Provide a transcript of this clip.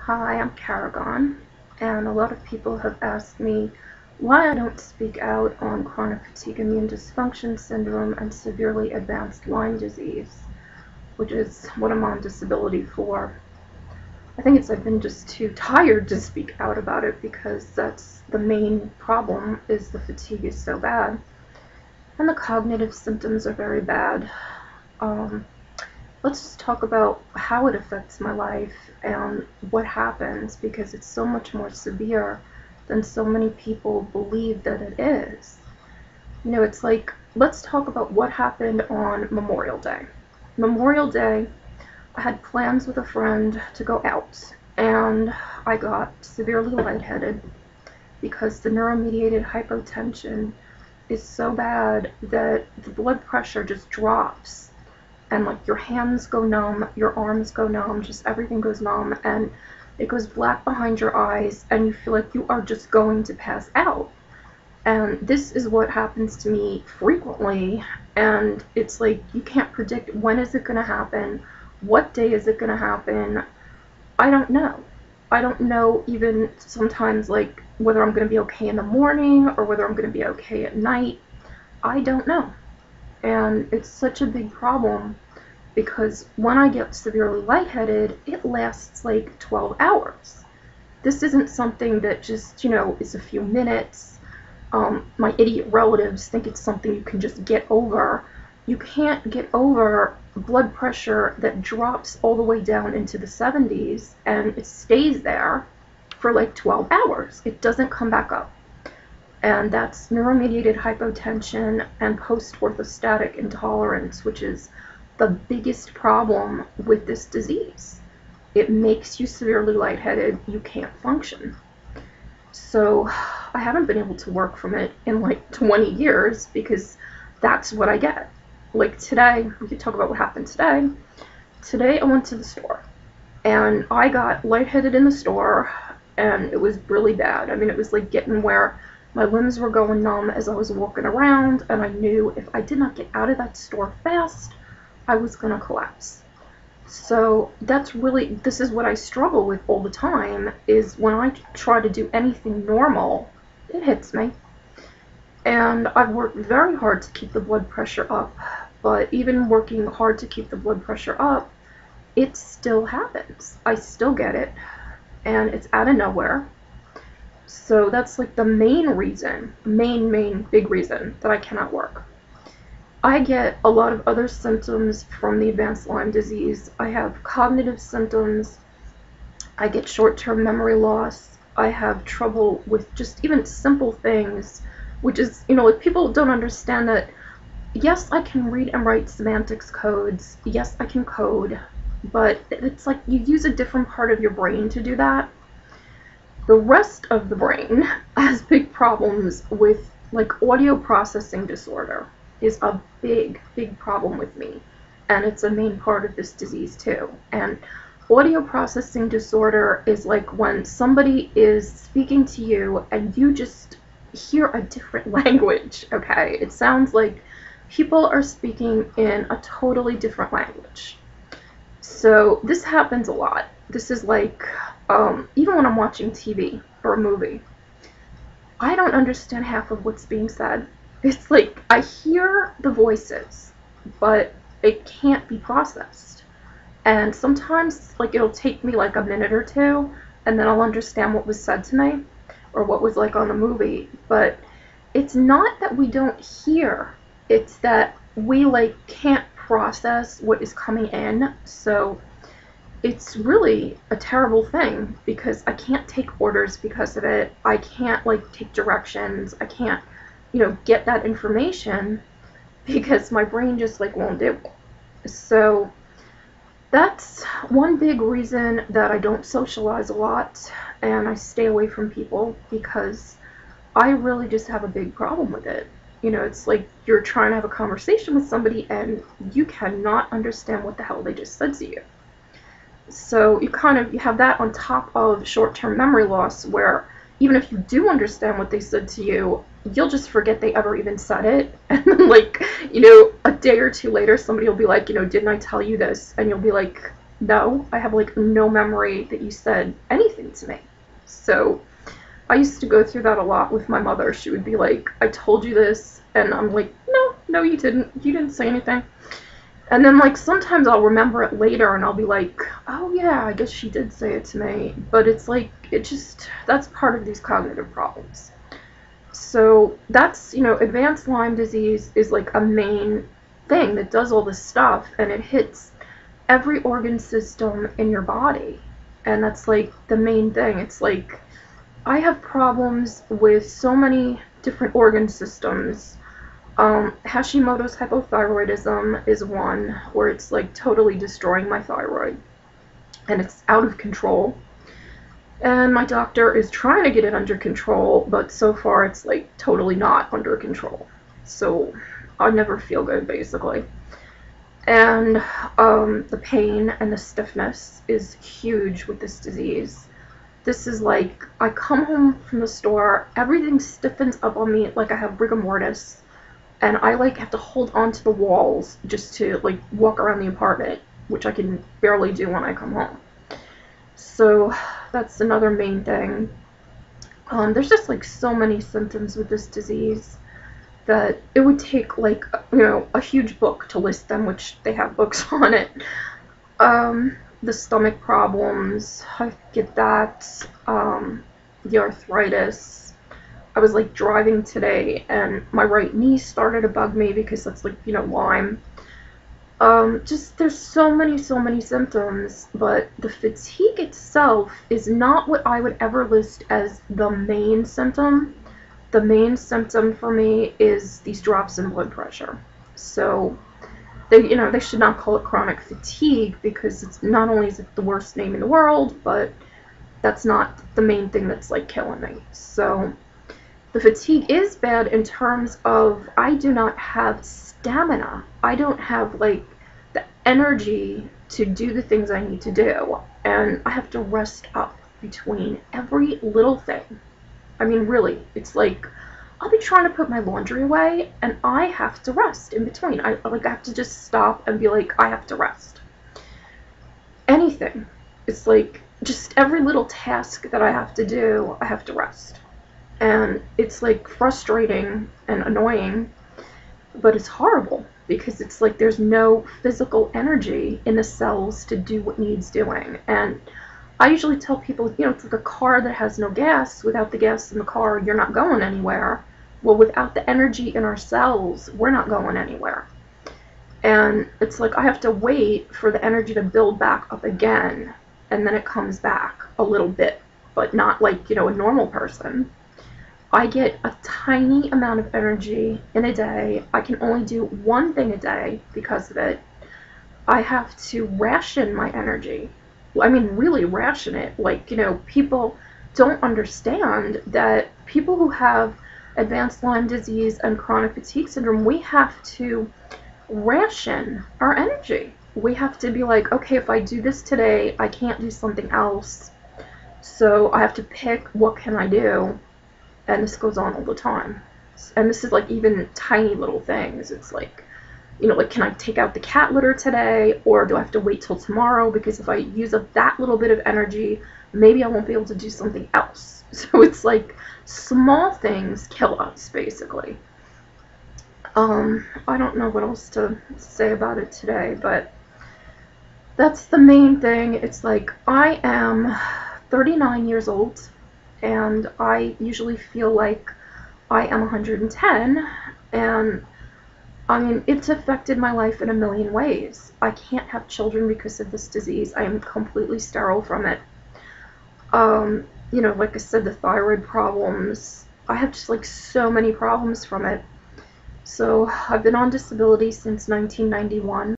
Hi, I'm Caragon, and a lot of people have asked me why I don't speak out on chronic fatigue immune dysfunction syndrome and severely advanced Lyme disease, which is what I'm on disability for. I think I've been just too tired to speak out about it because that's the main problem, is the fatigue is so bad. And the cognitive symptoms are very bad. Let's just talk about how it affects my life and what happens, because it's so much more severe than so many people believe that it is. It's like, let's talk about what happened on Memorial Day. Memorial Day, I had plans with a friend to go out, and I got severely lightheaded because the neuromediated hypotension is so bad that the blood pressure just drops. And like your hands go numb, your arms go numb, just everything goes numb, and it goes black behind your eyes, and you feel like you are just going to pass out. And this is what happens to me frequently, and it's like you can't predict when is it going to happen, what day is it going to happen. I don't know. I don't know even sometimes like whether I'm going to be okay in the morning or whether I'm going to be okay at night. I don't know. And it's such a big problem because when I get severely lightheaded, it lasts like 12 hours. This isn't something that just, is a few minutes. My idiot relatives think it's something you can just get over. You can't get over blood pressure that drops all the way down into the 70s and it stays there for like 12 hours. It doesn't come back up. And that's neuromediated hypotension and post-orthostatic intolerance, which is the biggest problem with this disease. It makes you severely lightheaded. You can't function. So I haven't been able to work from it in like 20 years because that's what I get. Like today, we could talk about what happened today. Today I went to the store and I got lightheaded in the store, and it was really bad. I mean, it was like getting where my limbs were going numb as I was walking around, and I knew if I did not get out of that store fast, I was going to collapse. So this is what I struggle with all the time, is when I try to do anything normal, it hits me. And I've worked very hard to keep the blood pressure up, but even working hard to keep the blood pressure up, it still happens. I still get it, and it's out of nowhere. So that's like the main reason, main big reason that I cannot work. I get a lot of other symptoms from the advanced Lyme disease. I have cognitive symptoms. I get short-term memory loss. I have trouble with just even simple things, which is, like people don't understand that, yes, I can read and write semantics codes. Yes, I can code, but it's like you use a different part of your brain to do that. The rest of the brain has big problems with, like, audio processing disorder is a big problem with me, and it's a main part of this disease too. And audio processing disorder is like when somebody is speaking to you and you just hear a different language, okay? It sounds like people are speaking in a totally different language. So this happens a lot. This is like, even when I'm watching TV or a movie, I don't understand half of what's being said. It's like I hear the voices, but it can't be processed. And sometimes, like, it'll take me like a minute or two, and then I'll understand what was said to me, or what was like on the movie. But it's not that we don't hear, it's that we like can't process what is coming in. So it's really a terrible thing because I can't take orders because of it. I can't like take directions. I can't, get that information because my brain just like won't do it. So that's one big reason that I don't socialize a lot and I stay away from people, because I really just have a big problem with it. It's like you're trying to have a conversation with somebody and you cannot understand what the hell they just said to you. So you have that on top of short-term memory loss, where even if you do understand what they said to you, you'll just forget they ever even said it. And then like, a day or two later, somebody will be like, didn't I tell you this? And you'll be like, no, I have like no memory that you said anything to me. So I used to go through that a lot with my mother. She would be like, I told you this, and I'm like, no, you didn't say anything. And then like sometimes I'll remember it later and I'll be like, oh yeah, I guess she did say it to me. But it's like, that's part of these cognitive problems. So that's, advanced Lyme disease is like a main thing that does all this stuff, and it hits every organ system in your body. And that's like the main thing. It's like, I have problems with so many different organ systems. Hashimoto's hypothyroidism is one where it's like totally destroying my thyroid and it's out of control. And my doctor is trying to get it under control, but so far it's like totally not under control. So I never feel good, basically. And the pain and the stiffness is huge with this disease. This is like, I come home from the store, everything stiffens up on me like I have rigor mortis, and I like have to hold on to the walls just to like walk around the apartment, which I can barely do when I come home. So that's another main thing. There's just like so many symptoms with this disease that it would take like, a huge book to list them, which they have books on it. The stomach problems, I get that. The arthritis. I was like driving today and my right knee started to bug me because that's like, Lyme. Just there's so many symptoms, but the fatigue itself is not what I would ever list as the main symptom. The main symptom for me is these drops in blood pressure. So they should not call it chronic fatigue, because it's not only is it the worst name in the world, but that's not the main thing that's like killing me. So the fatigue is bad in terms of I do not have stamina. I don't have like the energy to do the things I need to do, and I have to rest up between every little thing. I mean, really, it's like I'll be trying to put my laundry away and I have to rest in between. I have to just stop and be like, I have to rest. Anything. It's like just every little task that I have to do, I have to rest. And it's like frustrating and annoying, but it's horrible because it's like there's no physical energy in the cells to do what needs doing. And I usually tell people, it's like a car that has no gas. Without the gas in the car, you're not going anywhere. Well, without the energy in our cells, we're not going anywhere. And it's like I have to wait for the energy to build back up again, and then it comes back a little bit, but not like, a normal person. I get a tiny amount of energy in a day. I can only do one thing a day because of it. I have to ration my energy. I mean, really ration it. Like, people don't understand that people who have advanced Lyme disease and chronic fatigue syndrome, we have to ration our energy. We have to be like, okay, if I do this today, I can't do something else. So I have to pick what can I do. And this goes on all the time. And this is like even tiny little things. It's like, like, can I take out the cat litter today, or do I have to wait till tomorrow? Because if I use up that little bit of energy, maybe I won't be able to do something else. So it's like small things kill us, basically. I don't know what else to say about it today, but that's the main thing. It's like I am 39 years old, and I usually feel like I am 110, and I mean, it's affected my life in a million ways. I can't have children because of this disease. I am completely sterile from it. Like I said, the thyroid problems. I have just like so many problems from it. So I've been on disability since 1991.